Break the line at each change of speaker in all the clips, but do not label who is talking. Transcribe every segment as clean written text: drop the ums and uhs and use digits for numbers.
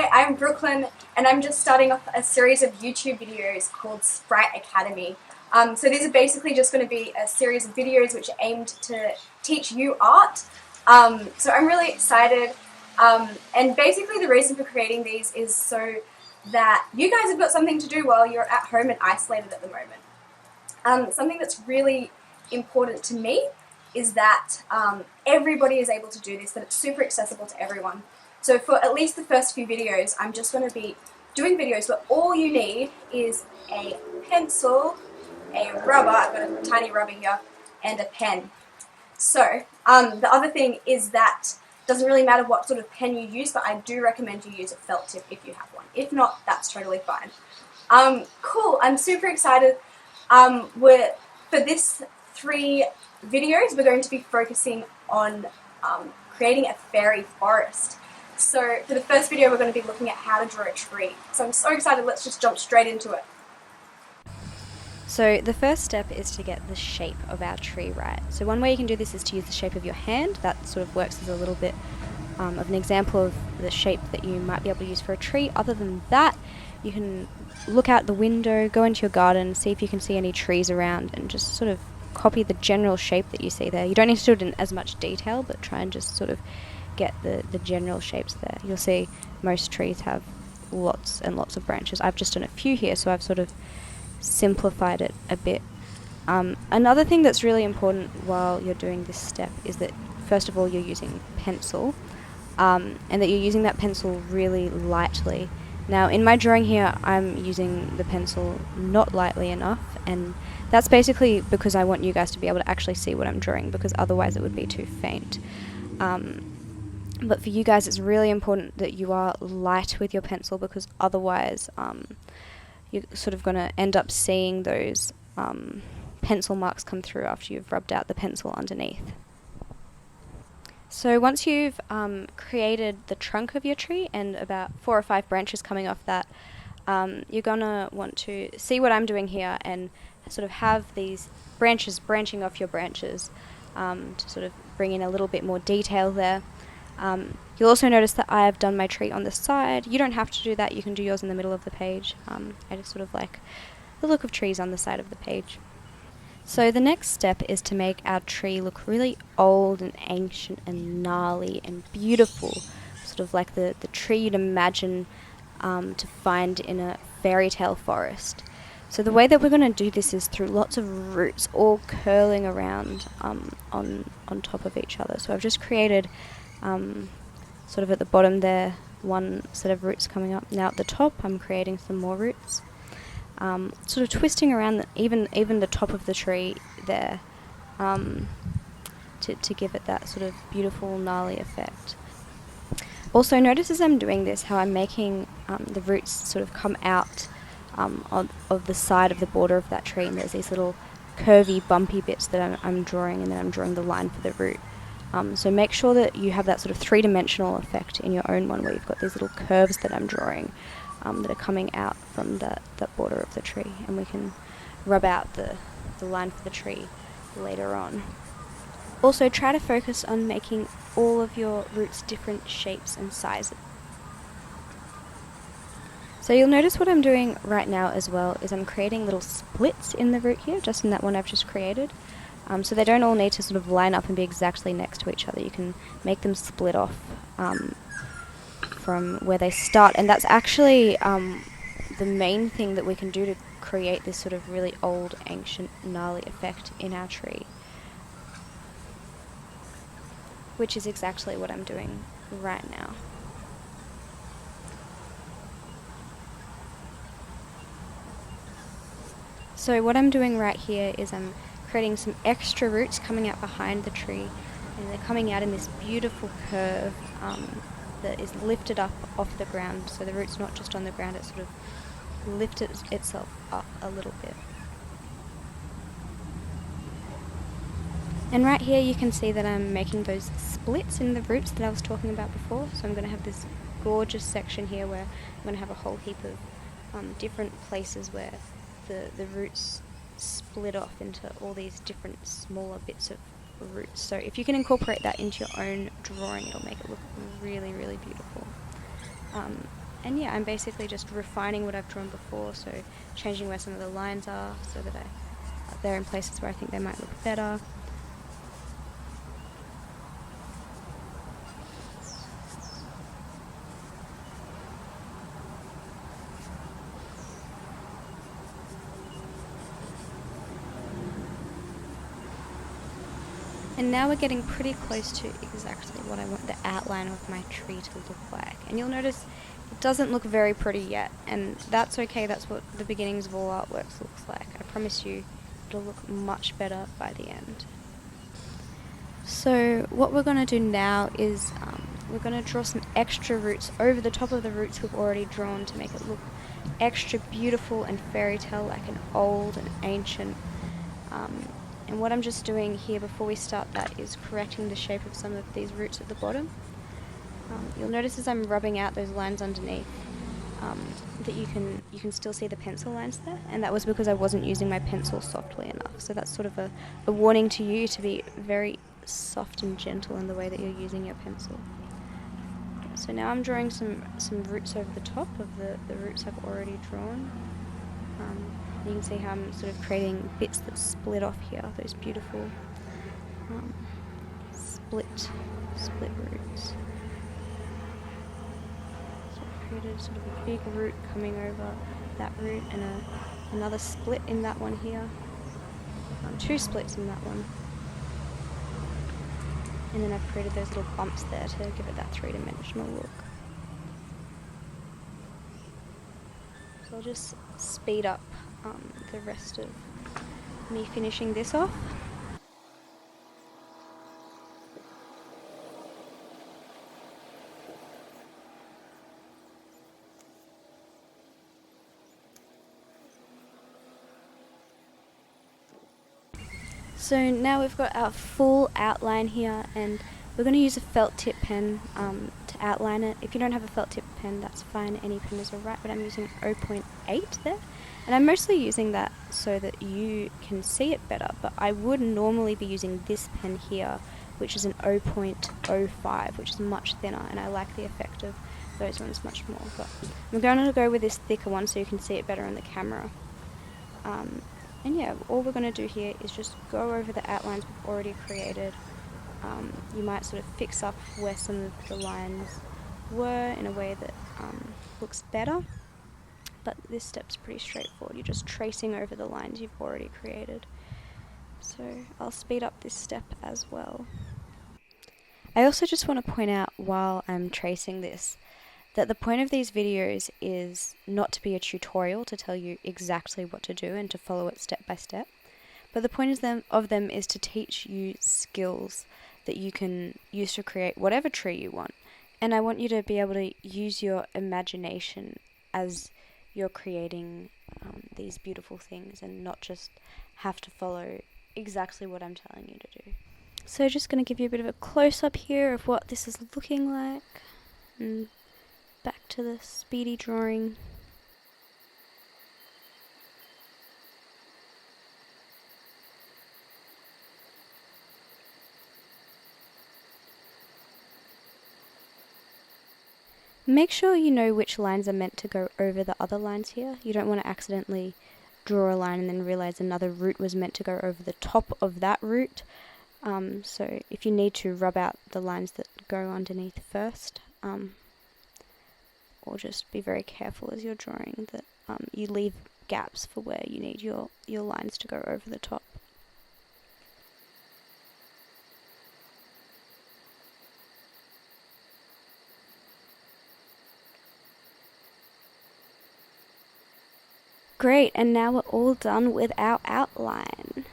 Hi, I'm Brooklyn, and I'm just starting off a series of YouTube videos called Sprite Academy. So these are basically just going to be a series of videos which are aimed to teach you art. So I'm really excited, and basically the reason for creating these is so that you guys have got something to do while you're at home and isolated at the moment. Something that's really important to me is that everybody is able to do this, that it's super accessible to everyone. So for at least the first few videos, I'm just going to be doing videos where all you need is a pencil, a rubber, I've got a tiny rubber here, and a pen. So the other thing is that it doesn't really matter what sort of pen you use, but I do recommend you use a felt tip if you have one. If not, that's totally fine. Cool, I'm super excited. For this 3 videos, we're going to be focusing on creating a fairy forest. So for the first video, we're going to be looking at how to draw a tree. So I'm so excited, let's just jump straight into it.
So the first step is to get the shape of our tree right. So one way you can do this is to use the shape of your hand. That sort of works as a little bit of an example of the shape that you might be able to use for a tree. Other than that, you can look out the window, go into your garden, see if you can see any trees around, and just sort of copy the general shape that you see there. You don't need to do it in as much detail, but try and just sort of get the general shapes there. You'll see most trees have lots and lots of branches. I've just done a few here, so I've sort of simplified it a bit. Another thing that's really important while you're doing this step is that first of all you're using pencil, and that you're using that pencil really lightly. Now in my drawing here I'm using the pencil not lightly enough, and that's basically because I want you guys to be able to actually see what I'm drawing, because otherwise it would be too faint. But for you guys it's really important that you are light with your pencil, because otherwise you're sort of going to end up seeing those pencil marks come through after you've rubbed out the pencil underneath. So once you've created the trunk of your tree and about 4 or 5 branches coming off that, you're going to want to see what I'm doing here and sort of have these branches branching off your branches to sort of bring in a little bit more detail there. You'll also notice that I have done my tree on the side. You don't have to do that, you can do yours in the middle of the page. I just sort of like the look of trees on the side of the page. So the next step is to make our tree look really old and ancient and gnarly and beautiful, sort of like the tree you'd imagine to find in a fairy tale forest. So the way that we're going to do this is through lots of roots all curling around on top of each other. So I've just created sort of at the bottom there one set of roots coming up. Now at the top I'm creating some more roots, sort of twisting around even the top of the tree there, to give it that sort of beautiful gnarly effect. Also notice as I'm doing this how I'm making the roots sort of come out of the side of the border of that tree, and there's these little curvy bumpy bits that I'm drawing, and then I'm drawing the line for the root. So make sure that you have that sort of 3-dimensional effect in your own one, where you've got these little curves that I'm drawing that are coming out from that border of the tree, and we can rub out the line for the tree later on. Also try to focus on making all of your roots different shapes and sizes. So you'll notice what I'm doing right now as well is I'm creating little splits in the root here, just in that one I've just created. So they don't all need to sort of line up and be exactly next to each other. You can make them split off from where they start, and that's actually the main thing that we can do to create this sort of really old, ancient, gnarly effect in our tree, which is exactly what I'm doing right now. So what I'm doing right here is I'm creating some extra roots coming out behind the tree, and they're coming out in this beautiful curve that is lifted up off the ground. So the root's not just on the ground, it sort of lifted itself up a little bit. And right here you can see that I'm making those splits in the roots that I was talking about before. So I'm going to have this gorgeous section here where I'm going to have a whole heap of different places where the roots split off into all these different smaller bits of roots. So if you can incorporate that into your own drawing, it'll make it look really, really beautiful. And yeah, I'm basically just refining what I've drawn before, so changing where some of the lines are so that they're in places where I think they might look better. And now we're getting pretty close to exactly what I want the outline of my tree to look like. And you'll notice it doesn't look very pretty yet, and that's okay. That's what the beginnings of all artworks looks like. I promise you it'll look much better by the end. So what we're going to do now is we're going to draw some extra roots over the top of the roots we've already drawn to make it look extra beautiful and fairy tale, like an old and ancient. And what I'm just doing here before we start that is correcting the shape of some of these roots at the bottom. You'll notice as I'm rubbing out those lines underneath that you can still see the pencil lines there, and that was because I wasn't using my pencil softly enough. So that's sort of a warning to you to be very soft and gentle in the way that you're using your pencil. So now I'm drawing some roots over the top of the roots I've already drawn. You can see how I'm sort of creating bits that split off here, those beautiful split roots. So I've created sort of a big root coming over that root and another split in that one here. Two splits in that one. And then I've created those little bumps there to give it that three-dimensional look. So I'll just speed up the rest of me finishing this off. So now we've got our full outline here, and we're going to use a felt tip pen to outline it. If you don't have a felt tip pen, that's fine, any pen is alright, but I'm using 0.8 there. And I'm mostly using that so that you can see it better, but I would normally be using this pen here, which is an 0.05, which is much thinner, and I like the effect of those ones much more. But I'm going to go with this thicker one so you can see it better on the camera. And yeah, all we're going to do here is just go over the outlines we've already created. You might sort of fix up where some of the lines were in a way that looks better. But this step's pretty straightforward. You're just tracing over the lines you've already created. So I'll speed up this step as well. I also just want to point out while I'm tracing this that the point of these videos is not to be a tutorial to tell you exactly what to do and to follow it step by step, but the point of them is to teach you skills that you can use to create whatever tree you want. And I want you to be able to use your imagination as you're creating these beautiful things and not just have to follow exactly what I'm telling you to do. So just going to give you a bit of a close-up here of what this is looking like. And back to the speedy drawing. Make sure you know which lines are meant to go over the other lines here. You don't want to accidentally draw a line and then realize another root was meant to go over the top of that root. So if you need to, rub out the lines that go underneath first. Or just be very careful as you're drawing that you leave gaps for where you need your lines to go over the top. Great, and now we're all done with our outline.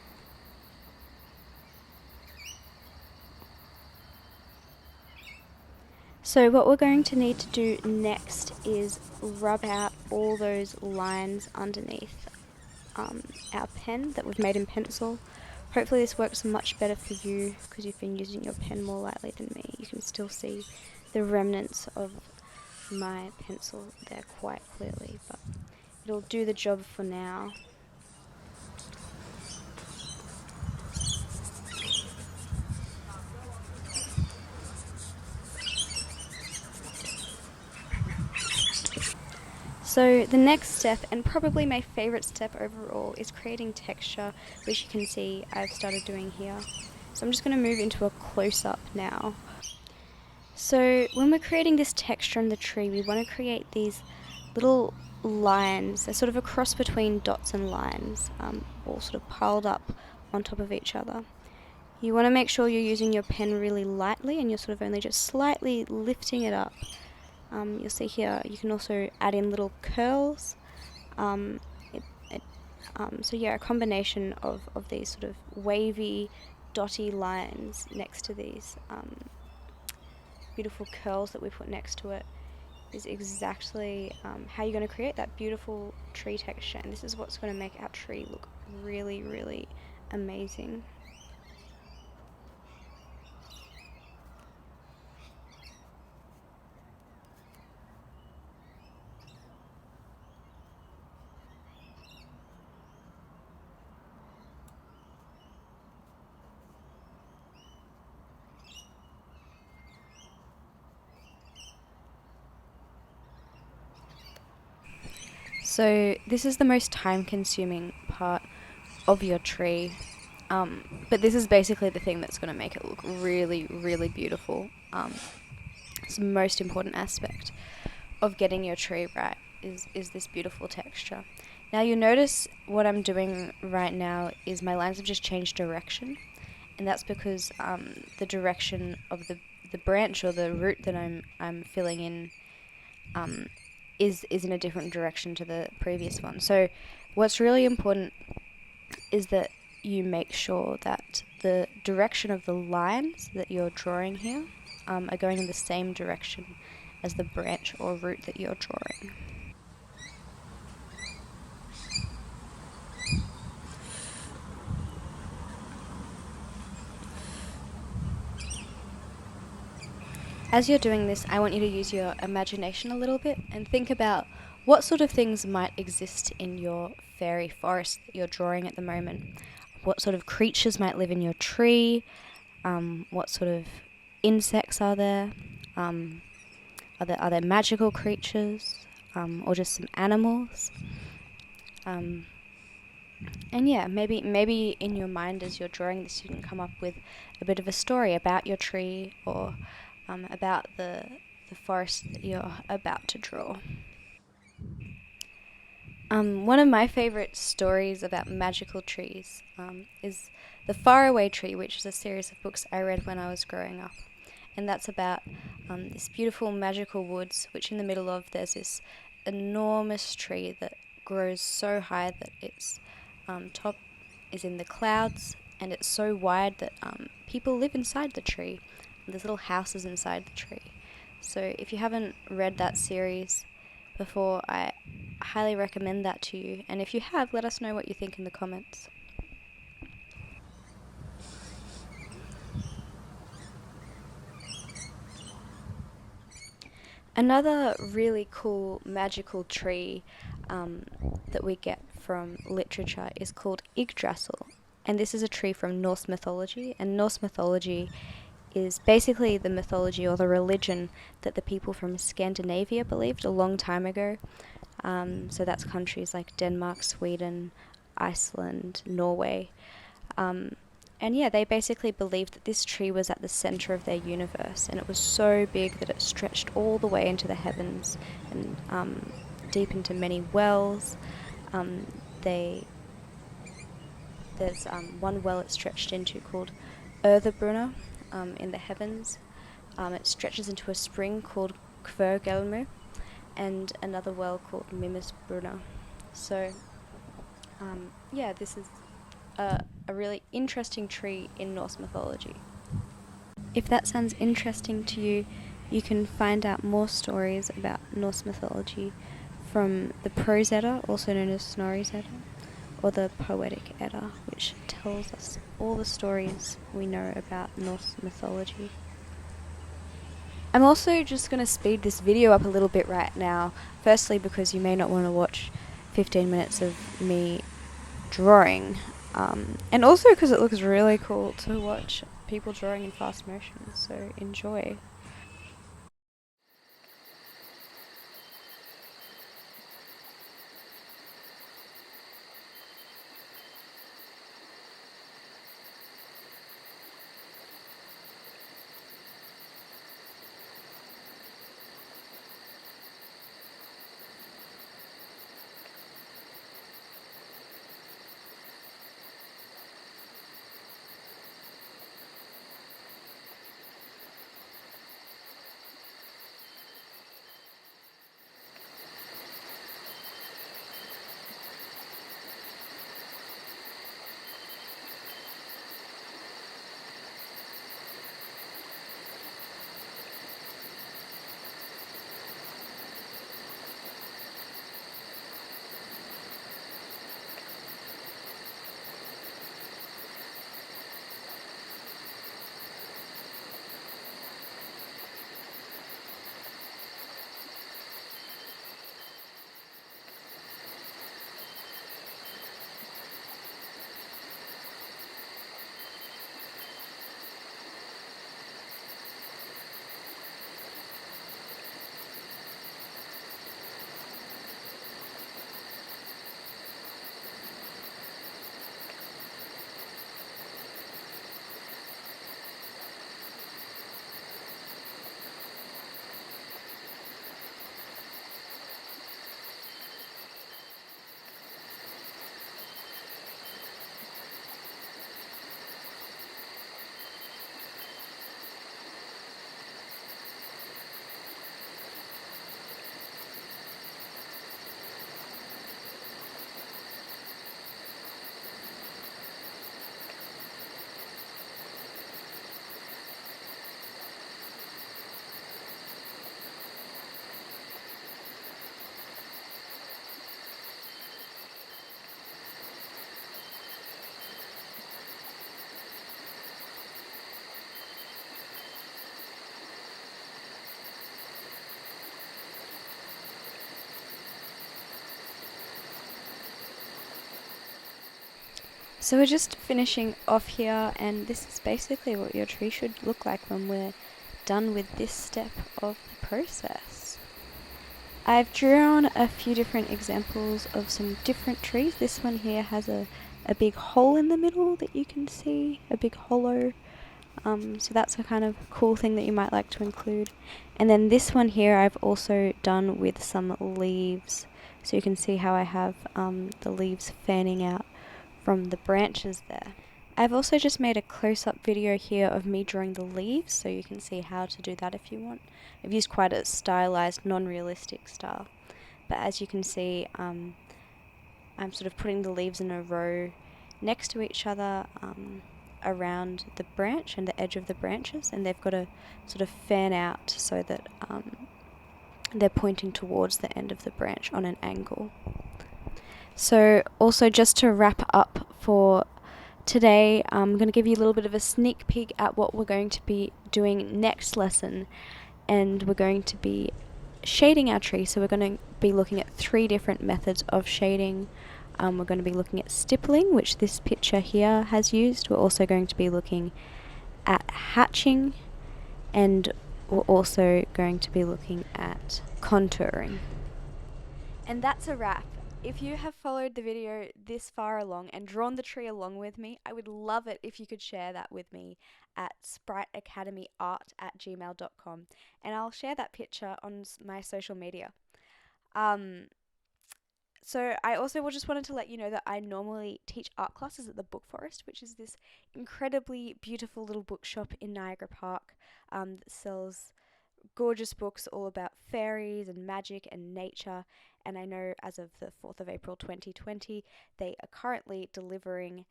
So what we're going to need to do next is rub out all those lines underneath our pen that we've made in pencil. Hopefully this works much better for you because you've been using your pen more lightly than me. You can still see the remnants of my pencil there quite clearly, but it'll do the job for now. So the next step, and probably my favorite step overall, is creating texture, which you can see I've started doing here. So I'm just going to move into a close-up now. So when we're creating this texture in the tree, we want to create these little lines. They're sort of a cross between dots and lines, all sort of piled up on top of each other. You want to make sure you're using your pen really lightly and you're sort of only just slightly lifting it up. You'll see here you can also add in little curls. So yeah, a combination of these sort of wavy, dotty lines next to these beautiful curls that we put next to it is exactly how you're going to create that beautiful tree texture. And this is what's going to make our tree look really, really amazing. So this is the most time-consuming part of your tree, but this is basically the thing that's going to make it look really, really beautiful. It's the most important aspect of getting your tree right is this beautiful texture. Now you'll notice what I'm doing right now is my lines have just changed direction, and that's because the direction of the branch or the root that I'm filling in is in a different direction to the previous one. So what's really important is that you make sure that the direction of the lines that you're drawing here are going in the same direction as the branch or root that you're drawing. As you're doing this, I want you to use your imagination a little bit and think about what sort of things might exist in your fairy forest that you're drawing at the moment. What sort of creatures might live in your tree? What sort of insects are there? Are there magical creatures? Or just some animals? And yeah, maybe in your mind as you're drawing this, you can come up with a bit of a story about your tree or about the forest that you're about to draw. One of my favourite stories about magical trees is The Faraway Tree, which is a series of books I read when I was growing up. And that's about this beautiful magical woods, which in the middle of there's this enormous tree that grows so high that its top is in the clouds, and it's so wide that people live inside the tree. There's little houses inside the tree. So if you haven't read that series before, I highly recommend that to you. And if you have, let us know what you think in the comments. Another really cool magical tree that we get from literature is called Yggdrasil. And this is a tree from Norse mythology. And Norse mythology is basically the mythology or the religion that the people from Scandinavia believed a long time ago. So that's countries like Denmark, Sweden, Iceland, Norway. And yeah, they basically believed that this tree was at the center of their universe, and it was so big that it stretched all the way into the heavens and deep into many wells. There's one well it stretched into called Urðabrunna in the heavens. It stretches into a spring called Hvergelmu, and another well called Mimisbrunna. So yeah, this is a really interesting tree in Norse mythology. If that sounds interesting to you, you can find out more stories about Norse mythology from the Prose Edda, also known as Snorri's Edda, or the Poetic Edda, which tells us all the stories we know about Norse mythology. I'm also just going to speed this video up a little bit right now, firstly because you may not want to watch 15 minutes of me drawing, and also because it looks really cool to watch people drawing in fast motion, so enjoy. So we're just finishing off here, and this is basically what your tree should look like when we're done with this step of the process. I've drawn a few different examples of some different trees. This one here has a big hole in the middle that you can see, a big hollow. So that's a kind of cool thing that you might like to include. And then this one here I've also done with some leaves. So you can see how I have the leaves fanning out from the branches there. I've also just made a close-up video here of me drawing the leaves, so you can see how to do that if you want. I've used quite a stylized, non-realistic style. But as you can see, I'm sort of putting the leaves in a row next to each other around the branch and the edge of the branches, and they've got to sort of fan out so that they're pointing towards the end of the branch on an angle. So also, just to wrap up for today, I'm going to give you a little bit of a sneak peek at what we're going to be doing next lesson, and we're going to be shading our tree. So we're going to be looking at 3 different methods of shading. We're going to be looking at stippling, which this picture here has used. We're also going to be looking at hatching, and we're also going to be looking at contouring. And that's a wrap. If you have followed the video this far along and drawn the tree along with me, I would love it if you could share that with me at spriteacademyart@gmail.com, and I'll share that picture on my social media. So I also just wanted to let you know that I normally teach art classes at the Book Forest, which is this incredibly beautiful little bookshop in Niagara Park that sells gorgeous books all about fairies and magic and nature. And I know as of the 4th of April 2020, they are currently delivering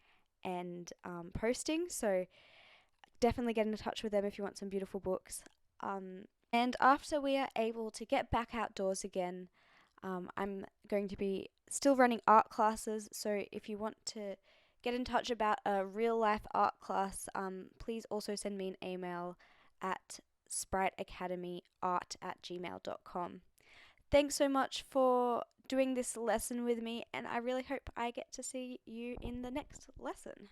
and posting. So definitely get in touch with them if you want some beautiful books. And after we are able to get back outdoors again, I'm going to be still running art classes. So if you want to get in touch about a real life art class, please also send me an email at spriteacademyart@gmail.com. Thanks so much for doing this lesson with me, and I really hope I get to see you in the next lesson.